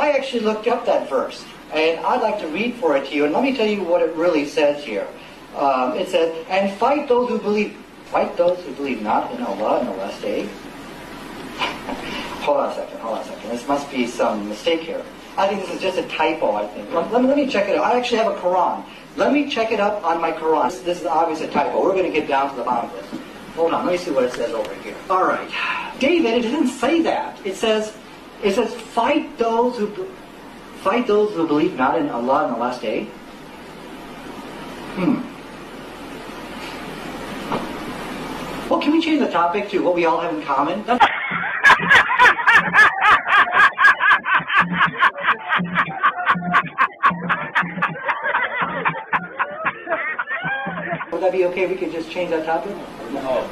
I actually looked up that verse, and I'd like to read for it to you, and let me tell you what it really says here. It says, and fight those who believe not in Allah in the last day. Hold on a second. This must be some mistake here. I think this is just a typo, I think. Let me check it out. I actually have a Quran. Let me check it up on my Quran. This is obviously a typo. We're going to get down to the bottom of this. Hold on, let me see what it says over here. All right. David, it doesn't say that. It says, fight those who believe not in Allah in the last day. Well, can we change the topic to what we all have in common? Would that be okay? We could just change that topic? No.